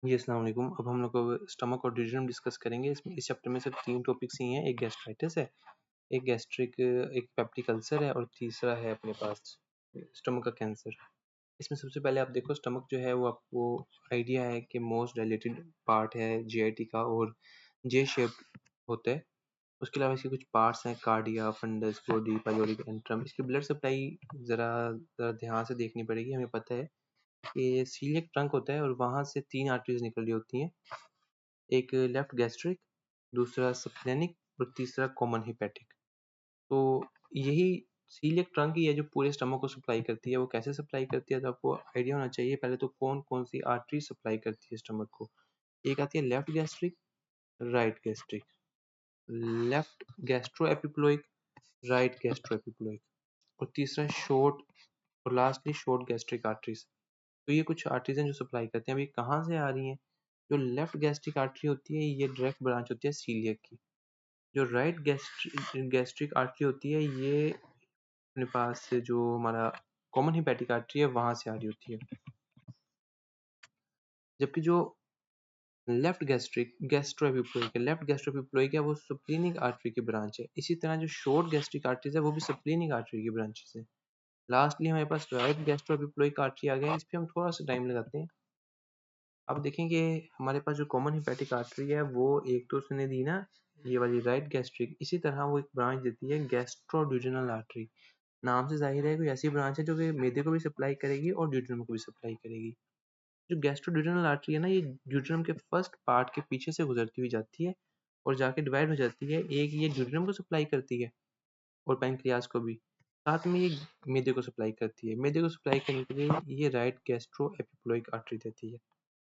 जी, अस्सलाम वालेकुम। अब हम लोग स्टमक और ड्यूoडेनम डिस्कस करेंगे। इस चैप्टर में सिर्फ 3 टॉपिक्स ही हैं। एक गैस्ट्राइटिस है, एक गैस्ट्रिक एक पेप्टिक अल्सर है और तीसरा है अपने पास स्टमक का कैंसर। इसमें सबसे पहले आप देखो स्टमक जो है वो आपको आइडिया है कि मोस्ट डायलेटेड पार्ट है जीआईटी का और जे शेप्ड होता है। उसके अलावा इसके कुछ पार्ट्स हैं cardia, fundus, body, pyloric antrum. इसकी ब्लड सप्लाई ज़रा ज़रा ध्यान से देखनी पड़ेगी। हमें पता है ये सीलिएक ट्रंक होता है और वहाँ से 3 आर्टरीज निकल रही होती हैं। एक लेफ्ट गैस्ट्रिक, दूसरा सप्लेनिक और तीसरा कॉमन हेपेटिक। तो यही सीलिएक ट्रंक ही है जो पूरे स्टमक को सप्लाई करती है। वो कैसे सप्लाई करती है तो आपको आइडिया होना चाहिए। पहले तो कौन-कौन सी आर्टरी सप्लाई करती है स्टमक को। एक आती है left gastric, right gastric, left gastroepiploic, right gastroepiploic और तीसरा शॉर्ट और लास्टली शॉर्ट गैस्ट्रिक आर्टरीज। तो ये कुछ आर्टरीज हैं जो सप्लाई करते हैं। अभी कहाँ से आ रही हैं? जो लेफ्ट गैस्ट्रिक आर्टरी होती है ये डायरेक्ट ब्रांच होती है सीलिएक की। जो राइट गैस्ट्रिक आर्टरी होती है ये अपने पास जो हमारा कॉमन हेपेटिक आर्टरी है वहां से आ रही होती है। जबकि जो लेफ्ट गैस्ट्रोएपिप्लोइक है, लेफ्ट गैस्ट्रोएपिप्लोइक है वो सप्लीनिक आर्टरी की ब्रांच है। इसी तरह जो शॉर्ट गैस्ट्रिक आर्टरीज है वो भी सप्लीनिक आर्टरी की ब्रांचेस है। लास्टली हमारे पास राइट गैस्ट्रोएपिप्लोइक आर्टरी आ गया है। इस पे हम थोड़ा सा टाइम लगाते हैं। अब देखेंगे हमारे पास जो कॉमन हेपेटिक आर्टरी है वो एक तो उसने दी ना ये वाली राइट गैस्ट्रिक। इसी तरह वो एक ब्रांच देती है गैस्ट्रोड्यूडेनल आर्टरी। नाम से जाहिर है कोई ऐसी ब्रांच है जो कि मैदे को भी सप्लाई करेगी और ड्यूडेनम को भी सप्लाई करेगी। जो गैस्ट्रोड्यूडेनल आर्टरी है ना ये ड्यूडेनम के फर्स्ट पार्ट के पीछे से गुजरती हुई जाती है और जाके डिवाइड हो जाती है। एक ये ड्यूडेनम को सप्लाई करती है और पैंक्रियाज को भी, साथ में ये मैदे को सप्लाई करती है। मैदे को सप्लाई करने के लिए ये राइट गैस्ट्रो एपिप्लोइक आर्टरी देती है।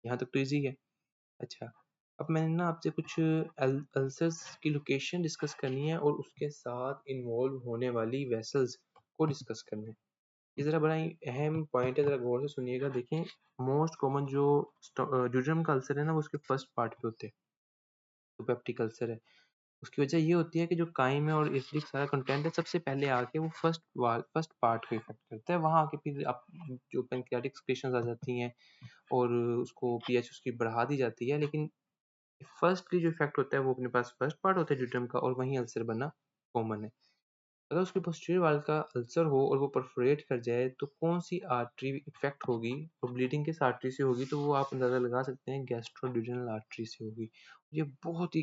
यहाँ तक तो ईजी है। अच्छा, अब मैंने ना आपसे कुछ अल्सर्स की लोकेशन डिस्कस करनी है और उसके साथ इन्वॉल्व होने वाली वेसल्स को डिस्कस करना है। ये ज़रा बड़ा ही अहम पॉइंट है, ज़रा गौर से सुनिएगा। देखें मोस्ट कॉमन जो ड्यूडेनम का अल्सर है ना वो उसके फर्स्ट पार्ट पे होते हैं, तो पेप्टिक अल्सर है। उसकी वजह ये होती है कि जो काइम है और एसिडिक सारा कंटेंट है सबसे पहले आके वो फर्स्ट पार्ट को इफेक्ट करता है। वहाँ आके फिर आप जो पैंक्रियाटिक सिक्रेशंस आ जाती हैं और उसको पीएच उसकी बढ़ा दी जाती है। लेकिन फर्स्टली जो इफेक्ट होता है वो अपने पास फर्स्ट पार्ट होता है ड्यूडेनम का और वहीं अल्सर बनना कॉमन है। अगर उसके पोस्टीरियर वाल का अल्सर हो और वो परफोरेट कर जाए तो कौन सी आर्टरी इफेक्ट होगी और ब्लीडिंग किस आर्टरी से होगी, तो वो आप अंदाजा लगा सकते हैं गैस्ट्रोड्यूडेनल आर्टरी से होगी। ये बहुत ही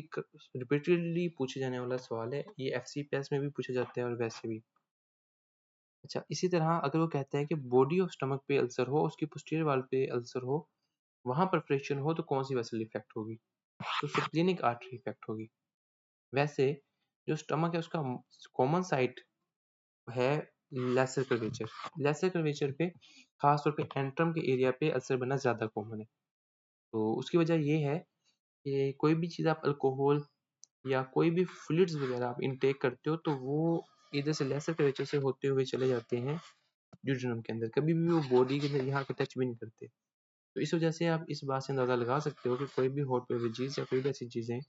रिपीटेडली पूछे जाने वाला सवाल है। ये एफसीपीएस में भी पूछा जाता है और वैसे भी। अच्छा, इसी तरह अगर वो कहता है कि बॉडी ऑफ स्टमक पे अल्सर हो, उसकी पोस्टीरियर वाल पे अल्सर हो, वहां परफोरेशन हो, तो कौन सी वेसल इफेक्ट होगी? तो सप्लीनिक आर्टरी इफेक्ट होगी। वैसे जो स्टमक है उसका कॉमन साइट है लेसर कर्वेचर। लेसर कर्वेचर पे खास तौर पे एंट्रम के एरिया पे अल्सर बनना ज़्यादा कॉमन है। तो उसकी वजह ये है कि कोई भी चीज़ आप अल्कोहल या कोई भी फ्लूइड्स वगैरह आप इनटेक करते हो तो वो इधर से लेसर कर्वेचर से होते हुए चले जाते हैं ड्यूडेनम के अंदर। कभी भी वो बॉडी के अंदर यहाँ के टच भी नहीं करते। तो इस वजह से आप इस बात से अंदाज़ा लगा सकते हो कि कोई भी हॉट बेवरेजेस या कोई भी ऐसी चीज़ें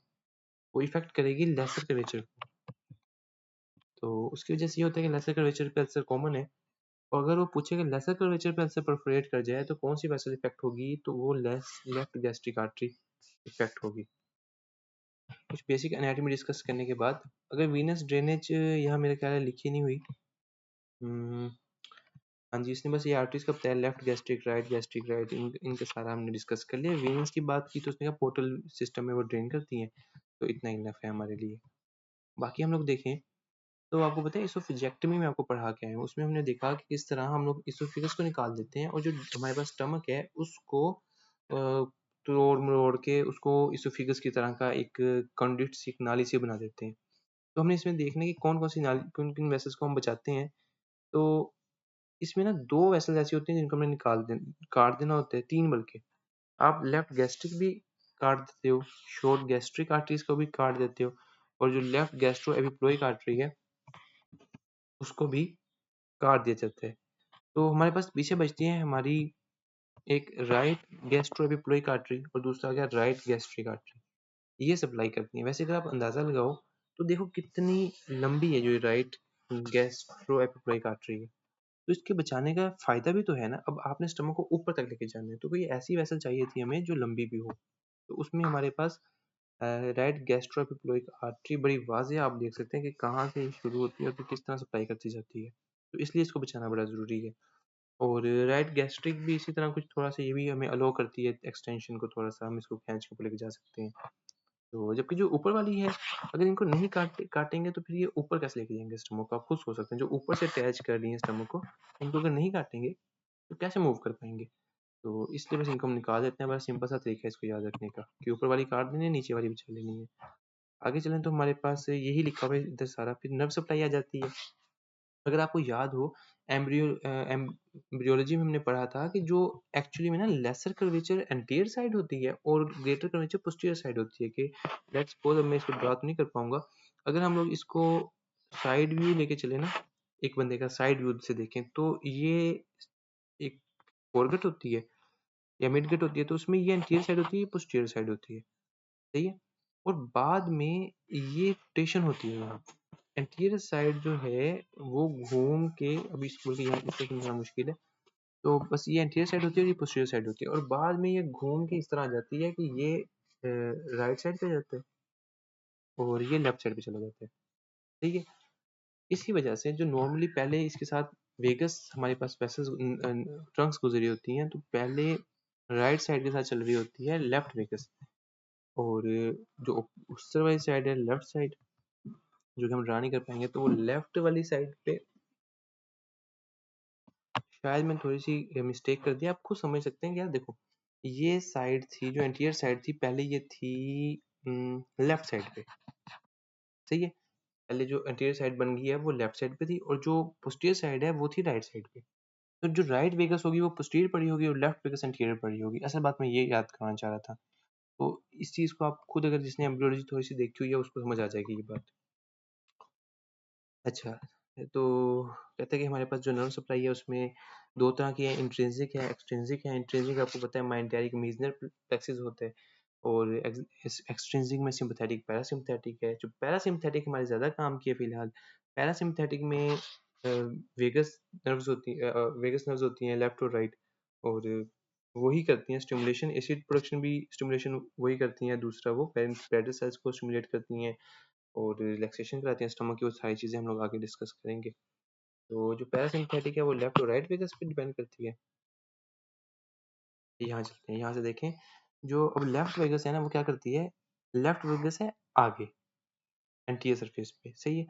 वो इफेक्ट करेगी लेसर कर्वेचर को। तो उसकी वजह से ये होता है कि लेसर कर्वेचर पे अल्सर कॉमन है। और अगर वो पूछे कि लेसर कर्वेचर पे अल्सर परफोरेट कर जाए तो कौन सी वेसल इफेक्ट होगी, तो वो लेफ्ट गैस्ट्रिक आर्टरी इफेक्ट होगी। कुछ बेसिक एनाटॉमी डिस्कस करने के बाद अगर वीनस ड्रेनेज यहाँ मेरे ख्याल है लिखी नहीं हुई। हम्म, हाँ जी, इसने बस ये आर्टरीज का बताया लेफ्ट गैस्ट्रिक राइट इनका सारा हमने डिस्कस कर लिया। वीनस की बात की तो उसने कहा पोर्टल सिस्टम में वो ड्रेन करती हैं, तो इतना इनफ है हमारे लिए। बाकी हम लोग देखें तो आपको पता है इसोफिजेक्टमी में आपको पढ़ा के आए हैं, उसमें हमने देखा कि किस तरह हम लोग इसोफिगस को निकाल देते हैं और जो हमारे पास स्टमक है उसको तोड़ मरोड़ के उसको इसोफिगस की तरह का एक कंडक्ट सी एक नाली से बना देते हैं। तो हमने इसमें देखना है कि कौन कौन सी नाली किन किन वेसल्स को हम बचाते हैं। तो इसमें ना 2 वेसल्स ऐसी होती हैं जिनको हमने काट देना होता है, 3 बल्कि। आप लेफ्ट गैस्ट्रिक भी काट देते हो, शॉर्ट गैस्ट्रिक आर्टरीज को भी काट देते हो और जो लेफ्ट गैस्ट्रो एपिप्लोइक आर्टरी है उसको भी काट दिया जाता है। तो हमारे पास पीछे बचती है हमारी एक राइट गैस्ट्रोएपिप्लोइक आर्टरी और दूसरा आ गया राइट गैस्ट्रिक आर्टरी। ये सप्लाई करती है। वैसे अगर आप अंदाजा लगाओ तो देखो कितनी लंबी है जो राइट गैस्ट्रोएपिप्लोइक आर्टरी है। तो इसके बचाने का फ़ायदा भी तो है ना। अब आपने स्टमक को ऊपर तक लेके जाना है, तो कोई ऐसी वेसल चाहिए थी हमें जो लंबी भी हो। तो उसमें हमारे पास राइट गैस्ट्रोएपिप्लोइक आर्टरी बड़ी वाज़ेह आप देख सकते हैं कि कहाँ से शुरू होती है और फिर किस तरह सप्लाई करती जाती है। तो इसलिए इसको बचाना बड़ा ज़रूरी है। और राइट गैस्ट्रिक भी इसी तरह कुछ थोड़ा-सा ये भी हमें अलाउ करती है एक्सटेंशन को थोड़ा-सा, हम इसको खींच के ऊपर लेके जा सकते हैं। तो जबकि जो ऊपर वाली है, अगर इनको नहीं काटेंगे तो फिर ये ऊपर कैसे लेके जाएँगे स्टमक को? आप खुद सोच सकते हैं, जो ऊपर से अटैच कर रही हैं स्टमक को, इनको अगर नहीं काटेंगे तो कैसे मूव कर पाएँगे? तो इसलिए बस इनको हम निकाल देते हैं, बड़ा सिंपल सा तरीका है इसको याद रखने का कि ऊपर वाली काट देनी है, नीचे वाली बिछा लेनी है। आगे चलें तो हमारे पास यही लिखा हुआ है इधर सारा, फिर नर्व सप्लाई आ जाती है। अगर आपको याद हो, एम्ब्रियोलॉजी में हमने पढ़ा था कि जो एक्चुअली में ना लेसर कर्वेचर एंटीरियर साइड होती है और ग्रेटर कर्वेचर पोस्टीरियर साइड होती है। कि लेट्स सपोज, अब मैं इसको ड्रा तो नहीं कर पाऊंगा, अगर हम लोग इसको साइड व्यू लेके चले ना, एक बंदे का साइड व्यू से देखें, तो ये एक फोरगट होती है या मिडगट होती है, तो उसमें ये एंटीरियर साइड होती है, पोस्टीरियर साइड होती है, सही है। और बाद में ये रोटेशन होती है यहाँ, एंटीरियर साइड जो है वो घूम के, अभी इसको बोल के यहाँ इसको समझना मुश्किल है, तो बस ये एंटीरियर साइड होती है और ये पोस्टीरियर साइड होती है, और बाद में ये घूम के इस तरह आ जाती है कि ये राइट साइड पे जाता है और ये लेफ्ट साइड पे चला जाता है, ठीक है। इसी वजह से जो नॉर्मली पहले इसके साथ वेगस हमारे पास वेसल्स ट्रंक्स गुजरी होती हैं, तो पहले राइट साइड के साथ चल रही होती है लेफ्ट वेगस, और जो उससे वाली साइड है लेफ्ट साइड, जो कि हम ड्रा नहीं कर पाएंगे, तो वो लेफ्ट वाली साइड पे शायद मैं थोड़ी-सी मिस्टेक कर दी, आप खुद समझ सकते हैं कि यार देखो, ये साइड थी जो एंटीरियर साइड थी, पहले ये थी लेफ्ट साइड पे, सही है? पहले जो एंटीरियर साइड बन गई है वो लेफ्ट साइड पे थी, और जो पोस्टीरियर साइड है वो थी राइट साइड पे। तो जो राइट वेगस होगी वो पोस्टीरियर पड़ी होगी और लेफ्ट वेगस एंटीरियर पड़ी होगी। असल बात मैं ये याद कराना चाह रहा था। तो इस चीज़ को आप खुद, अगर जिसने एम्ब्रियोलॉजी थोड़ी-सी देखी हुई है, उसको समझ आ जाएगी ये बात। अच्छा, तो कहते हैं कि हमारे पास जो नर्व सप्लाई है उसमें 2 तरह की है, इंट्रिंसिक है, एक्सट्रिंसिक है। इंट्रिंसिक आपको पता है माइंटरिक मीजनर प्लेक्सिस होता है, और एक्सट्रिंसिक में सिम्पैथेटिक पैरासिम्पैथेटिक है। जो पैरासिम्पैथेटिक हमारे ज़्यादा काम की है फिलहाल, पैरासिम्पैथेटिक में वेगस नर्व्स होती हैं लेफ्ट और राइट, और वही करती हैं स्टिमुलेशन, एसिड प्रोडक्शन भी स्टिमुलेशन वही करती हैं। दूसरा वो पैरेंटल सेल्स को स्टिमुलेट करती हैं और रिलैक्सेशन कराते हैं स्टमक की, वो सारी चीज़ें हम लोग आगे डिस्कस करेंगे। तो जो पैरासिम्पैथेटिक है वो लेफ्ट और राइट वेगस पे डिपेंड करती है। यहाँ चलते हैं, यहाँ से देखें, जो अब लेफ्ट वेगस है ना, वो क्या करती है, लेफ्ट वेगस है आगे एंटीरियर सरफेस पे, सही है।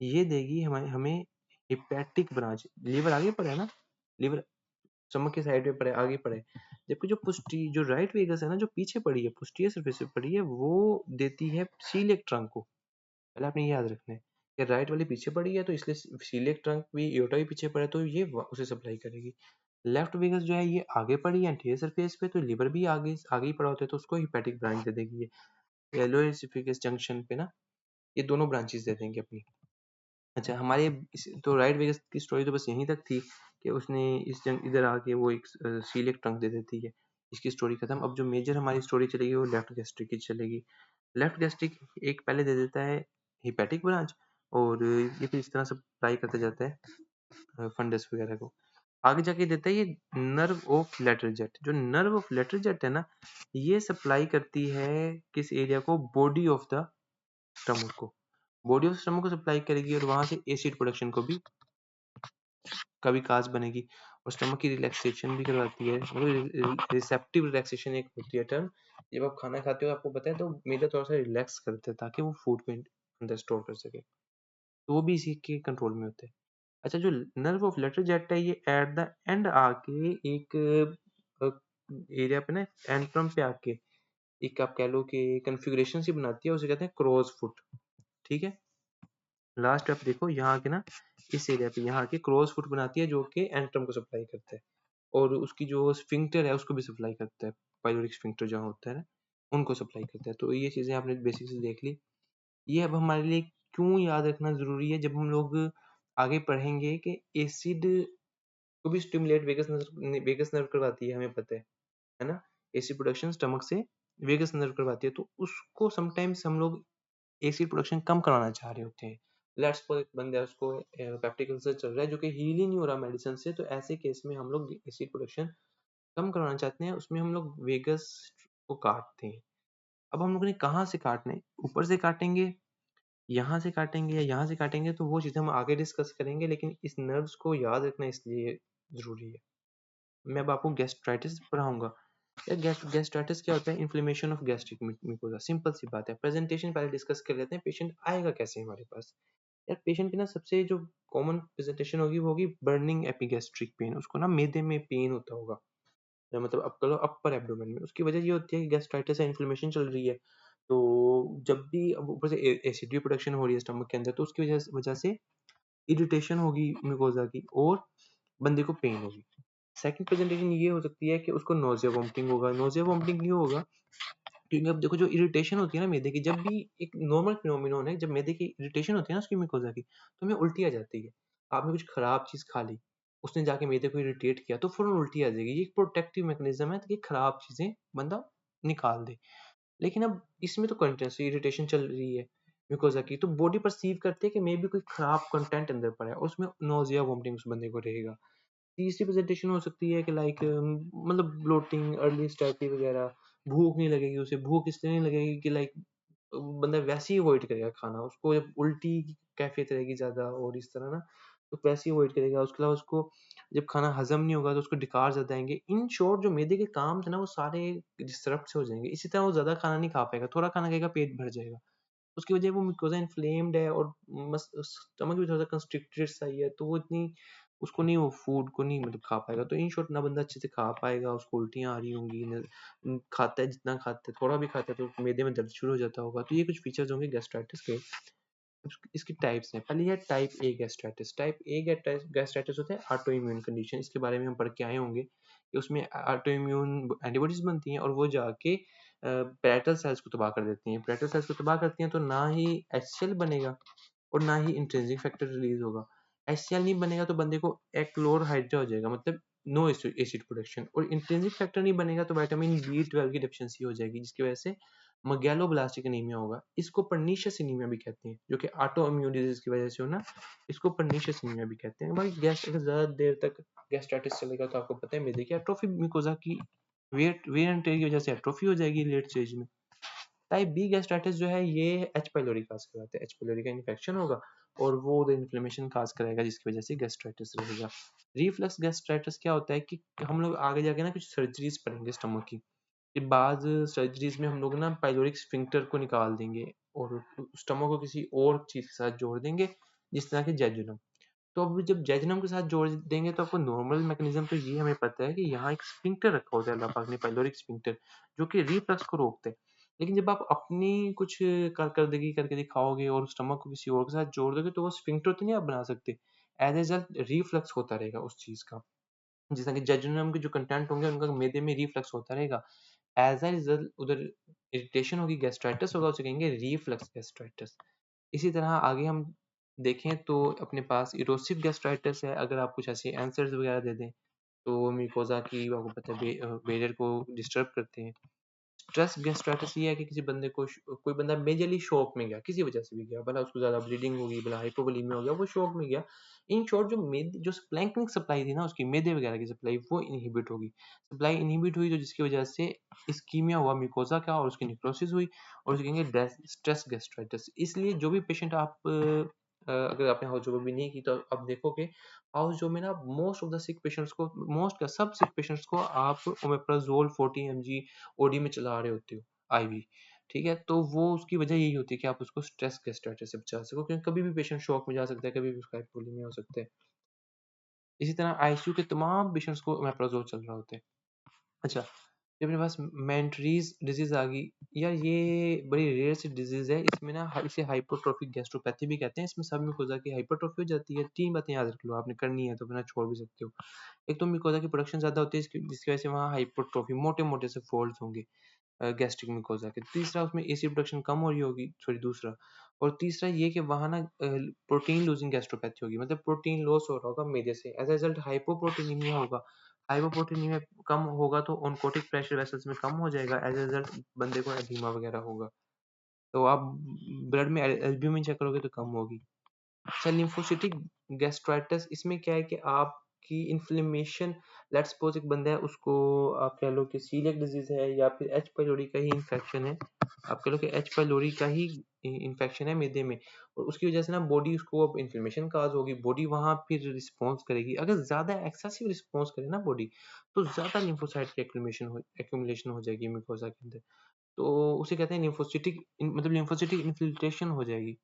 ये देगी हमें हिपैटिक ब्रांच, लीवर आगे पड़ा है ना, लीवर स्टमक के साइड पे पड़ा है, आगे पड़ा है। जबकि जो राइट वेगस है ना, जो पीछे पड़ी है, पोस्टीरियर सरफेस पे पड़ी है, वो देती है सीलिएक ट्रंक को। पहले आपने ये याद रखना है कि राइट वाली पीछे पड़ी है, तो इसलिए सीलिएक ट्रंक भी, एओर्टा भी पीछे पड़ा है, तो ये उसे सप्लाई करेगी। लेफ्ट वेगस जो है ये आगे पड़ी है एंटीरियर सरफेस पे, तो लिवर भी आगे आगे ही पड़ा होता है, तो उसको हिपैटिक ब्रांच दे देगी ये लोअर एसोफेगस जंक्शन पे ना, ये दोनों ब्रांचेस दे देंगे अपनी। अच्छा, हमारे तो राइट वेगस की स्टोरी तो बस यहीं तक थी कि उसने इस जंग इधर आके वो एक सीलिएक ट्रंक दे देती है, इसकी स्टोरी खत्म। अब जो मेजर हमारी स्टोरी चलेगी वो लेफ्ट गैस्ट्रिक की चलेगी। लेफ्ट गैस्ट्रिक एक पहले दे देता है हिपैटिक ब्रांच, और ये फिर इस तरह सप्लाई करते जाता है फंडस वगैरह को। आगे जाके देता है ये नर्व ऑफ लेटरल जेट। जो नर्व ऑफ लेटरल जेट है ना, ये सप्लाई करती है किस एरिया को, बॉडी ऑफ द स्टमक को, बॉडी ऑफ स्टमक को सप्लाई करेगी, और वहां से एसिड प्रोडक्शन को भी का विकास बनेगी, और स्टमक की रिलैक्सेशन भी करवाती है। मतलब रिसेप्टिव रिलैक्सेशन एक होती है टर्म, जब आप खाना खाते हो आपको पता है, तो मैदा थोड़ा सा रिलैक्स करता है ताकि वो फूड को अंदर स्टोर कर सके, तो वो भी इसी के कंट्रोल में होता है। अच्छा, जो नर्व ऑफ लेटरल जेट है, ये एट द एंड आके एक एरिया पे ना, एंट्रम पे आके एक, आप कह लो कि कन्फिग्रेशन सी बनाती है, उसे कहते हैं क्रॉस फुट, ठीक है। लास्ट आप देखो यहाँ के ना, इस एरिया पे यहाँ के क्रॉस फुट बनाती है, जो कि एंट्रम को सप्लाई करता है, और उसकी जो स्फिंक्टर है उसको भी सप्लाई करता है, पाइलोरिक स्फिंक्टर जहाँ होता है ना, उनको सप्लाई करता है। तो ये चीज़ें आपने बेसिक से देख ली। ये अब हमारे लिए क्यों याद रखना ज़रूरी है, जब हम लोग आगे पढ़ेंगे कि एसिड को भी स्टिमुलेट वेगस नर्व करवाती है, हमें पता है ना। एसिड प्रोडक्शन स्टमक से वेगस नर्व करवाती है, तो उसको समटाइम्स हम लोग एसिड प्रोडक्शन कम कराना चाह रहे होते हैं, लेट्स सपोज एक बंदा है, उसको पेप्टिक अल्सर चल रहा है जो कि हील ही नहीं हो रहा मेडिसिन से, तो ऐसे केस में हम लोग एसिड प्रोडक्शन कम करवाना चाहते हैं, उसमें हम लोग वेगस को काटते हैं। अब हम लोगों ने कहाँ से काटना है, ऊपर से काटेंगे, यहाँ से काटेंगे या यहाँ से काटेंगे, तो वो चीज़ हम आगे डिस्कस करेंगे, लेकिन इस नर्व्स को याद रखना इसलिए ज़रूरी है। मैं अब आपको गैस्ट्राइटिस पढ़ाऊंगा। यार गैस्ट्राइटिस क्या होता है? Inflammation of gastric mucosa. Simple सी बात है। प्रेजेंटेशन पहले डिस्कस कर लेते हैं, पेशेंट आएगा कैसे हमारे पास। यार पेशेंट की ना सबसे जो कॉमन प्रेजेंटेशन होगी वो होगी बर्निंग एपिगैस्ट्रिक पेन। उसको ना मैदे में पेन होता होगा, या मतलब अब कहो अपर एब्डोमेन में। उसकी वजह ये होती है कि गैस्ट्राइटिस है, इन्फ्लेमेशन चल रही है। तो जब भी अब ऊपर से एसिड प्रोडक्शन हो रही है स्टमक के अंदर, तो उसकी वजह से इरिटेशन होगी म्यूकोसा की, और बंदे को पेन होगी। सेकंड प्रेजेंटेशन ये हो सकती है कि उसको नोजिया वोमिटिंग होगा। नोजिया वोमिटिंग क्यों होगा? क्योंकि अब देखो, जो इरिटेशन होती है ना मैदे की, जब भी एक नॉर्मल फिनोमिनन है, जब मैदे की इरिटेशन होती है ना उसकी म्यूकोसा की, तो हमें उल्टी आ जाती है। आपने कुछ खराब चीज खा ली, उसने जाके मैदे को इरिटेट किया, तो फौरन उल्टी आ जाएगी। ये एक प्रोटेक्टिव मैकेनिज्म है कि खराब चीजें बंदा निकाल दे। लेकिन अब इसमें तो कंटिन्यूसली इरिटेशन चल रही है म्यूकोसा की, तो बॉडी परसीव करती है कि मे बी कोई खराब कंटेंट अंदर पड़ा है, और उसमें नोजिया वोमिटिंग उस बंदे को रहेगा। तीसरी प्रेजेंटेशन हो सकती है कि लाइक मतलब ब्लोटिंग, अर्ली स्टैटी वगैरह। भूख नहीं लगेगी उसे। भूख इसलिए नहीं लगेगी कि लाइक बंदा वैसे ही अवॉइड करेगा खाना। उसको जब उल्टी की कैफियत रहेगी ज़्यादा और इस तरह ना, तो वैसे ही अवॉइड करेगा। उसके अलावा उसको जब खाना हजम नहीं होगा तो उसको डकार ज़्यादा आएंगे। इन शॉर्ट जो मैदे के काम थे ना वो सारे डिस्टर्ब से हो जाएंगे। इसी तरह वो ज़्यादा खाना नहीं खा पाएगा, थोड़ा खाना खाएगा पेट भर जाएगा। उसकी वजह वो म्यूकोसा इन्फ्लेम्ड है, और स्टमक भी थोड़ा सा कंस्ट्रिक्टेड सा ही है, तो वो इतनी उसको नहीं, वो फूड को नहीं मतलब खा पाएगा। तो इन शॉर्ट ना बंदा अच्छे से खा पाएगा, उसको उल्टियाँ आ रही होंगी खाता है जितना खाता है, थोड़ा भी खाता है तो मैदे में दर्द शुरू हो जाता होगा। तो ये कुछ फीचर्स होंगे गैस्ट्राइटिस के। इसकी टाइप्स हैं। पहली है type A gastritis. Type A gastritis होता है ऑटो इम्यून कंडीशन। इसके बारे में हम पढ़ के आए होंगे कि उसमें ऑटो इम्यून एंटीबॉडीज बनती हैं, और वो जाके पैरेटल सेल्स को तबाह कर देती हैं। पैरेटल सेल्स को तबाह करती हैं तो ना ही एचसीएल बनेगा और ना ही इंट्रिंसिक फैक्टर रिलीज होगा। एचसीएल नहीं बनेगा तो बंदे को एक्लोरहाइड्रा हो जाएगा, मतलब नो एसिड प्रोडक्शन। और इंट्रिंसिक फैक्टर नहीं बनेगा तो विटामिन बी 12 की डेफिशिएंसी हो जाएगी, जिसकी वजह से मगैलोब्लास्टिक एनीमिया होगा। इसको पर्नीशियस एनीमिया भी कहते हैं, जो कि ऑटो इम्यून डिजीज की वजह से हो ना, इसको पर्नीशियस एनीमिया भी कहते हैं। भाई गैस अगर ज्यादा देर तक गैस्ट्राइटिस चलेगा तो आपको पता है मैदे की एट्रोफी म्यूकोसा की वेयर एंड टेयर की वजह से एट्रोफी हो जाएगी लेट स्टेज में। टाइप बी गैस्ट्राइटिस जो है ये एच पाइलोरी काज कराते हैं। एच पाइलोरी का इन्फेक्शन होगा और वो इन्फ्लेमेशन काज कराएगा, जिसकी वजह से गैस्ट्राइटिस रहेगा। रिफ्लक्स गैस्ट्राइटिस क्या होता है कि हम लोग आगे जाके ना कुछ सर्जरीज पढ़ेंगे स्टमक की। कि बाद सर्जरीज में हम लोग ना पाइलोरिक स्फिंक्टर को निकाल देंगे और स्टमक को किसी और चीज के साथ जोड़ देंगे, जिस तरह के जेजुनम। तो अब जब जेजुनम के साथ जोड़ देंगे तो आपको नॉर्मल मैकेनिज्म तो ये हमें पता है कि यहाँ एक स्फिंक्टर रखा होता है अल्लाह पाक ने, पाइलोरिक स्फिंक्टर, जो कि रिफ्लक्स को रोकते हैं। लेकिन जब आप अपनी कुछ कारकर्दगी करके दिखाओगे और स्टमक को किसी और के साथ जोड़ दोगे, तो वो स्फिंक्टर तो नहीं आप बना सकते। एज ए रिजल्ट रिफ्लक्स होता रहेगा उस चीज का। जिस तरह के जेजुनम के जो कंटेंट होंगे उनका मैदे में रिफ्लक्स होता रहेगा। एज अ रिजल्ट उधर इरिटेशन होगी, गैस्ट्राइटिस होगा, उसे कहेंगे रिफ्लक्स गैस्ट्राइटिस। इसी तरह आगे हम देखें तो अपने पास इरोसिव गैस्ट्राइटिस है। अगर आप कुछ ऐसे आंसर्स वगैरह दे दें तो म्यूकोसा की आपको पता है बैरियर को डिस्टर्ब करते हैं। स्ट्रेस गैस्ट्राइटिस ये है कि किसी बंदे को कोई बंदा मेजरली शॉक में गया, किसी वजह से भी गया, भला उसको ज्यादा ब्लीडिंग होगी, भला हाइपोवोलीमिया हो गया, वो शॉक में गया। इन शॉर्ट जो मेद जो स्प्लैंकनिक सप्लाई थी ना उसकी, मैदे वगैरह की सप्लाई, वो इनहिबिट होगी। सप्लाई इनहिबिट हुई तो जिसकी वजह से इस्कीमिया हुआ म्यूकोसा का, और उसकी निक्रोसिस हुई, और उसे कहेंगे स्ट्रेस गैस्ट्राइटिस। इसलिए जो भी पेशेंट आप अगर आपने हाउस जोब भी नहीं की तो आप देखोगे हाउस जोब में ना most of the sick patients को, मोस्ट क्या सब सिक पेशेंट्स को आप ओमेप्राजोल 40 mg ओडी में चला रहे होते हो, आईवी। ठीक है, तो वो उसकी वजह यही होती है कि आप उसको स्ट्रेस गैस्ट्राइटिस से बचा सको, क्योंकि कभी भी पेशेंट शॉक में जा सकता है, कभी भी उसका हाइपोवोलीमिया हो सकता है। इसी तरह आईसीयू के तमाम पेशेंट्स को ओमेप्राजोल चल रहा होता है। अच्छा, जब अपने पास मेंट्रीज डिजीज आ गई, यार ये बड़ी रेयर सी डिजीज है। इसमें ना इसे हाइपोट्रोफिक गैस्ट्रोपैथी भी कहते हैं। इसमें सब म्यूकोसा की हाइपोट्रोफी हो जाती है। 3 बातें याद रख लो, आपने करनी है तो बिना छोड़ भी सकते हो। एक तो म्यूकोसा की प्रोडक्शन ज्यादा होती है, जिसकी वजह से वहाँ हाइपोट्रोफी, मोटे मोटे से फोल्ड्स होंगे गैस्ट्रिक म्यूकोसा के। तीसरा, उसमें एसिड प्रोडक्शन कम हो रही होगी, सॉरी दूसरा। और तीसरा ये कि वहाँ ना प्रोटीन लूजिंग गैस्ट्रोपैथी होगी, मतलब प्रोटीन लॉस हो रहा होगा मैदे से। एज a रिजल्ट हाइपोप्रोटीनीमिया होगा। हाइपोप्रोटीनीमिया कम होगा तो ऑनकोटिक प्रेशर वेसल्स में कम हो जाएगा। एज a रिजल्ट बंदे को एडीमा वगैरह होगा। तो आप ब्लड में एल्ब्यूमिन चेक करोगे तो कम होगी। अच्छा, लिम्फोसिटिक गैस्ट्राइटिस इसमें क्या है कि आपकी इन्फ्लेमेशन, लेट्स सपोज एक बंदा है, उसको आप कह लो कि सीलियक डिजीज है या फिर एच पाइलोरी का ही इन्फेक्शन है, आप कह लो कि एच पाइलोरी का ही इन्फेक्शन है मैदे में, और उसकी वजह से ना बॉडी उसको अब इन्फ्लेमेशन काज होगी, बॉडी वहां फिर रिस्पॉन्स करेगी। अगर ज्यादा एक्सेसिव रिस्पॉन्स करे ना बॉडी, तो ज्यादा लिम्फोसाइट की एक्यूमुलेशन हो जाएगी म्यूकोसा के अंदर, तो उसे कहते हैं लिम्फोसिटिक, मतलब लिम्फोसिटिक इन्फिल्ट्रेशन हो जाएगी,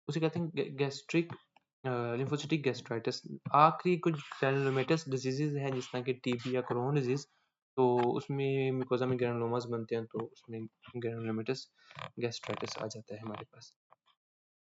उसे कहते हैं गैस्ट्रिक लिम्फोसिटिक गैस्ट्राइटिस। आखिरी कुछ ग्रैनुलोमेटस डिजीजेज हैं जिस तरह की टीबी या क्रोहन डिजीज, तो उसमें म्यूकोसा में ग्रैनुलोमास बनते हैं, तो उसमें ग्रैनुलोमेटस गैस्ट्राइटिस आ जाता है हमारे पास।